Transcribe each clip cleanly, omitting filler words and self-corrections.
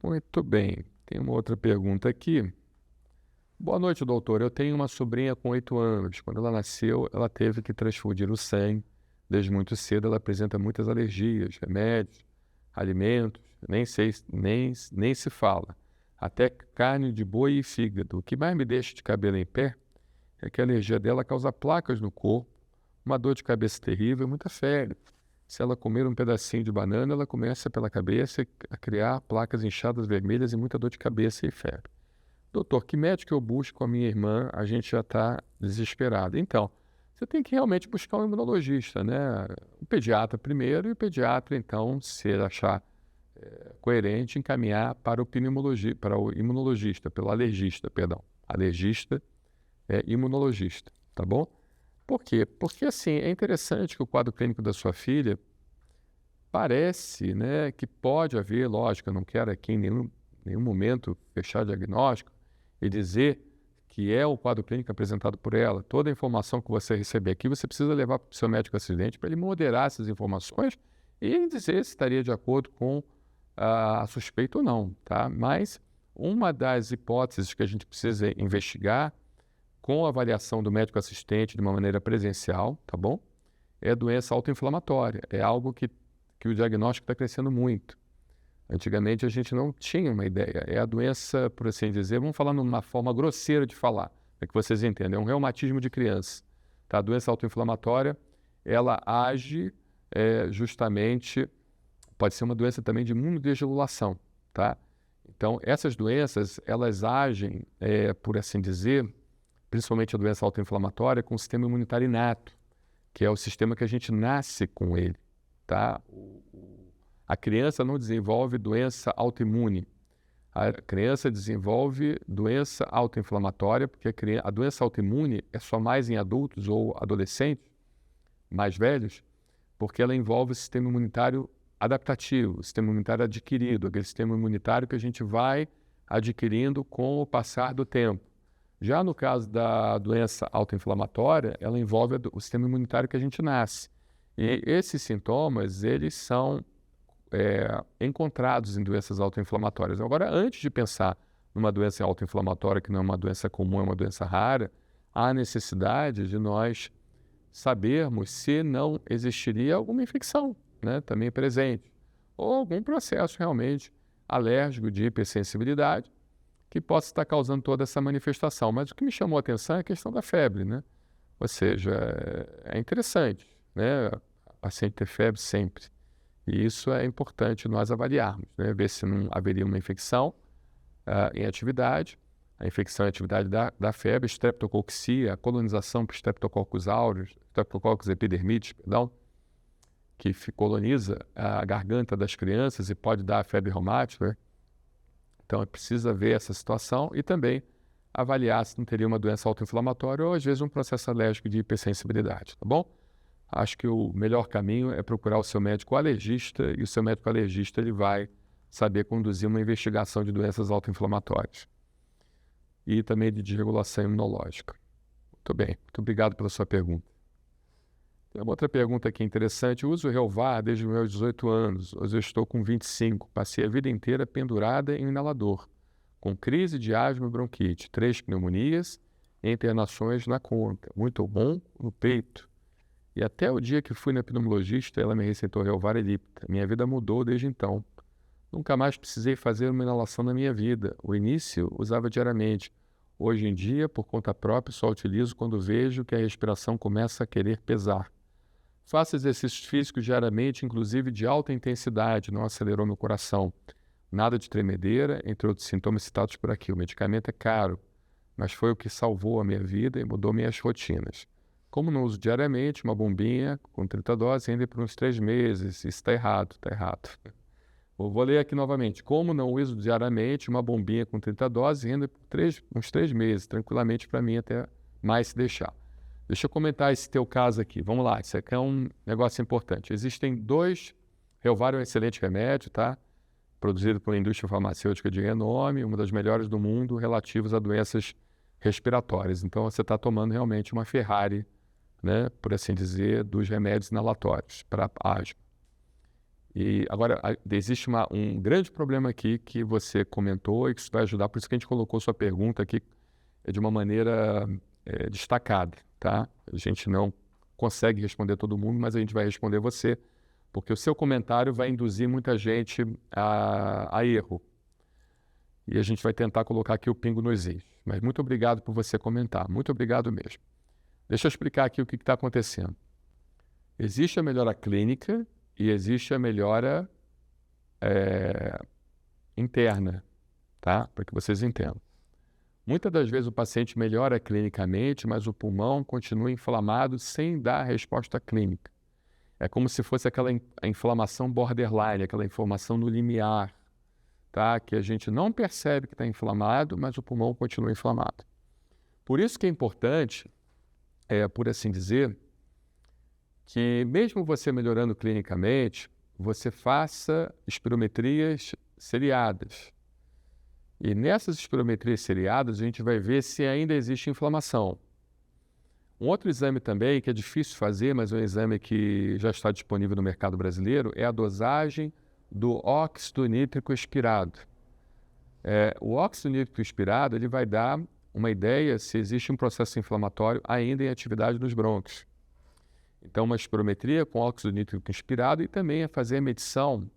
Muito bem. Tem uma outra pergunta aqui. Boa noite, doutor. Eu tenho uma sobrinha com 8 anos. Quando ela nasceu, ela teve que transfundir o sangue. Desde muito cedo, ela apresenta muitas alergias, remédios, alimentos, nem se fala. Até carne de boi e fígado. O que mais me deixa de cabelo em pé é que a alergia dela causa placas no corpo, uma dor de cabeça terrível e muita febre. Se ela comer um pedacinho de banana, ela começa pela cabeça a criar placas inchadas vermelhas e muita dor de cabeça e febre. Doutor, que médico eu busco com a minha irmã? A gente já está desesperado. Então, você tem que realmente buscar um imunologista, né? O pediatra primeiro e o pediatra, então, se ele achar coerente, encaminhar para o para o imunologista, pelo alergista, perdão. Alergista é imunologista, tá bom? Por quê? Porque, assim, é interessante que o quadro clínico da sua filha parece, né, que pode haver, lógico, eu não quero aqui em nenhum momento fechar diagnóstico e dizer que é o quadro clínico apresentado por ela. Toda a informação que você receber aqui, você precisa levar para o seu médico assistente para ele moderar essas informações e dizer se estaria de acordo com a suspeita ou não, tá? Mas uma das hipóteses que a gente precisa investigar com a avaliação do médico assistente de uma maneira presencial, tá bom? É doença autoinflamatória. É algo que o diagnóstico está crescendo muito. Antigamente a gente não tinha uma ideia. É a doença, por assim dizer, vamos falar numa forma grosseira de falar, para que vocês entendam. É um reumatismo de criança. Tá? A doença autoinflamatória, ela age justamente, pode ser uma doença também de imunodeglutinação, tá? Então, essas doenças, elas agem, por assim dizer, principalmente a doença autoinflamatória, com o sistema imunitário inato, que é o sistema que a gente nasce com ele, tá? A criança não desenvolve doença autoimune. A criança desenvolve doença autoinflamatória, porque a doença autoimune é só mais em adultos ou adolescentes mais velhos, porque ela envolve o sistema imunitário adaptativo, o sistema imunitário adquirido, aquele sistema imunitário que a gente vai adquirindo com o passar do tempo. Já no caso da doença autoinflamatória, ela envolve o sistema imunitário que a gente nasce. E esses sintomas, eles são encontrados em doenças autoinflamatórias. Agora, antes de pensar numa doença autoinflamatória, que não é uma doença comum, é uma doença rara, há necessidade de nós sabermos se não existiria alguma infecção, né, também presente, ou algum processo realmente alérgico de hipersensibilidade que possa estar causando toda essa manifestação. Mas o que me chamou a atenção é a questão da febre, né? Ou seja, é interessante, né, a paciente ter febre sempre. E isso é importante nós avaliarmos, né? Ver se não haveria uma infecção em atividade, a infecção em atividade da febre, streptococcus, a colonização por Streptococcus aureus, Streptococcus epidermidis, perdão, que coloniza a garganta das crianças e pode dar a febre reumática, né? Então, é preciso ver essa situação e também avaliar se não teria uma doença autoinflamatória ou, às vezes, um processo alérgico de hipersensibilidade, tá bom? Acho que o melhor caminho é procurar o seu médico alergista e o seu médico alergista ele vai saber conduzir uma investigação de doenças autoinflamatórias e também de desregulação imunológica. Muito bem, muito obrigado pela sua pergunta. Tem uma outra pergunta aqui interessante. Eu uso Relvar desde os meus 18 anos. Hoje eu estou com 25. Passei a vida inteira pendurada em um inalador, com crise de asma e bronquite, 3 pneumonias e internações na conta. Muito bom no peito. E até o dia que fui na pneumologista, ela me receitou Relvar Ellipta. Minha vida mudou desde então. Nunca mais precisei fazer uma inalação na minha vida. O início usava diariamente. Hoje em dia, por conta própria, só utilizo quando vejo que a respiração começa a querer pesar. Faço exercícios físicos diariamente, inclusive de alta intensidade, não acelerou meu coração. Nada de tremedeira, entre outros sintomas citados por aqui. O medicamento é caro, mas foi o que salvou a minha vida e mudou minhas rotinas. Como não uso diariamente, uma bombinha com 30 doses rende por uns 3 meses. Isso está errado, está errado. Vou ler aqui novamente. Como não uso diariamente, uma bombinha com 30 doses rende por uns 3 meses, tranquilamente para mim até mais se deixar. Deixa eu comentar esse teu caso aqui. Vamos lá, isso aqui é um negócio importante. Existem Relvar é um excelente remédio, tá? Produzido por uma indústria farmacêutica de renome, uma das melhores do mundo, relativos a doenças respiratórias. Então, você está tomando realmente uma Ferrari, né, por assim dizer, dos remédios inalatórios para asma. E agora, existe um grande problema aqui que você comentou e que isso vai ajudar, por isso que a gente colocou sua pergunta aqui de uma maneira destacada, tá? A gente não consegue responder todo mundo, mas a gente vai responder você, porque o seu comentário vai induzir muita gente a erro. E a gente vai tentar colocar aqui o pingo nos is. Mas muito obrigado por você comentar, muito obrigado mesmo. Deixa eu explicar aqui o que está acontecendo. Existe a melhora clínica e existe a melhora interna, tá? Para que vocês entendam. Muitas das vezes o paciente melhora clinicamente, mas o pulmão continua inflamado sem dar resposta clínica. É como se fosse aquela inflamação borderline, aquela inflamação no limiar, tá? Que a gente não percebe que está inflamado, mas o pulmão continua inflamado. Por isso que é importante, por assim dizer, que mesmo você melhorando clinicamente, você faça espirometrias seriadas. E nessas espirometrias seriadas, a gente vai ver se ainda existe inflamação. Um outro exame também, que é difícil fazer, mas é um exame que já está disponível no mercado brasileiro, é a dosagem do óxido nítrico expirado. O óxido nítrico expirado ele vai dar uma ideia se existe um processo inflamatório ainda em atividade nos brônquios. Então, uma espirometria com óxido nítrico expirado e também é fazer a medição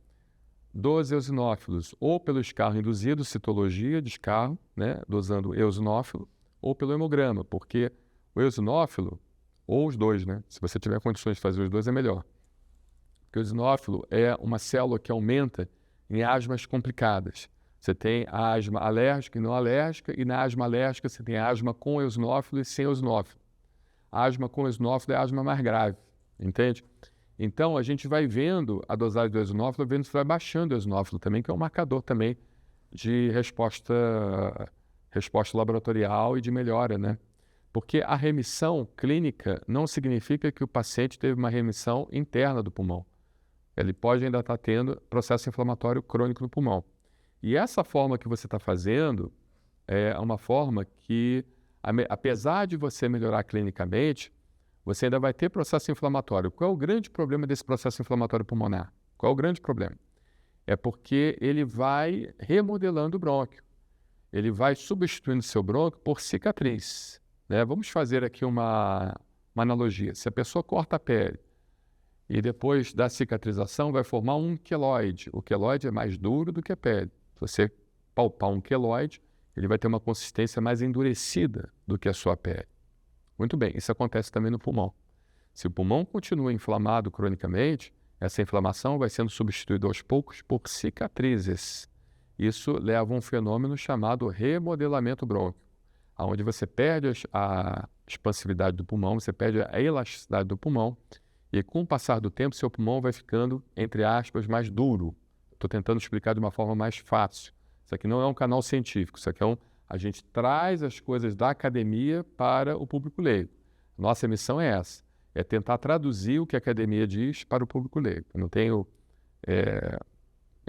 dos eosinófilos, ou pelo escarro induzido, citologia de escarro, né, dosando eosinófilo, ou pelo hemograma, porque o eosinófilo, ou os dois, né, se você tiver condições de fazer os dois, é melhor. Porque o eosinófilo é uma célula que aumenta em asmas complicadas. Você tem a asma alérgica e não alérgica, e na asma alérgica você tem a asma com eosinófilo e sem eosinófilo. A asma com eosinófilo é a asma mais grave, entende? Então, a gente vai vendo a dosagem do eosinófilo, vendo se vai baixando o eosinófilo também, que é um marcador também de resposta laboratorial e de melhora, né? Porque a remissão clínica não significa que o paciente teve uma remissão interna do pulmão. Ele pode ainda estar tendo processo inflamatório crônico no pulmão. E essa forma que você está fazendo é uma forma que, apesar de você melhorar clinicamente, você ainda vai ter processo inflamatório. Qual é o grande problema desse processo inflamatório pulmonar? Qual é o grande problema? É porque ele vai remodelando o brônquio. Ele vai substituindo seu brônquio por cicatriz, né? Vamos fazer aqui uma analogia. Se a pessoa corta a pele e depois da cicatrização vai formar um queloide. O queloide é mais duro do que a pele. Se você palpar um queloide, ele vai ter uma consistência mais endurecida do que a sua pele. Muito bem, isso acontece também no pulmão. Se o pulmão continua inflamado cronicamente, essa inflamação vai sendo substituída aos poucos por cicatrizes. Isso leva a um fenômeno chamado remodelamento brônquico, onde você perde a expansividade do pulmão, você perde a elasticidade do pulmão, e com o passar do tempo, seu pulmão vai ficando, entre aspas, mais duro. Estou tentando explicar de uma forma mais fácil. Isso aqui não é um canal científico, isso aqui a gente traz as coisas da academia para o público leigo. Nossa missão é essa, é tentar traduzir o que a academia diz para o público leigo. Eu não tenho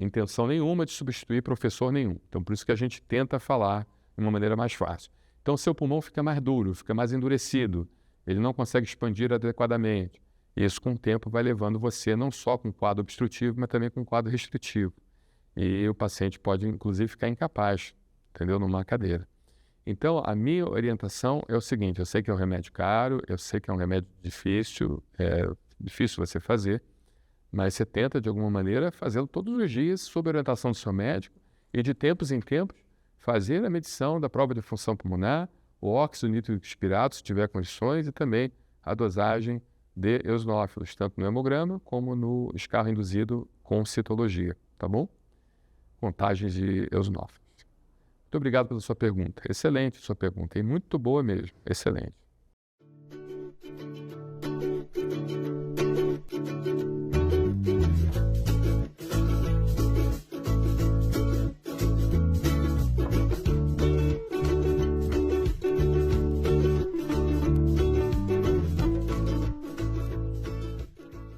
intenção nenhuma de substituir professor nenhum. Então, por isso que a gente tenta falar de uma maneira mais fácil. Então, seu pulmão fica mais duro, fica mais endurecido, ele não consegue expandir adequadamente. E isso, com o tempo, vai levando você não só com quadro obstrutivo, mas também com quadro restritivo. E o paciente pode, inclusive, ficar incapaz, entendeu? Numa cadeira. Então, a minha orientação é o seguinte, eu sei que é um remédio caro, eu sei que é um remédio difícil, difícil você fazer, mas você tenta, de alguma maneira, fazê-lo todos os dias sob orientação do seu médico e, de tempos em tempos, fazer a medição da prova de função pulmonar, o óxido nítrico expirado, se tiver condições, e também a dosagem de eosinófilos, tanto no hemograma como no escarro induzido com citologia, tá bom? Contagens de eosinófilos. Muito obrigado pela sua pergunta. Excelente sua pergunta, e muito boa mesmo. Excelente.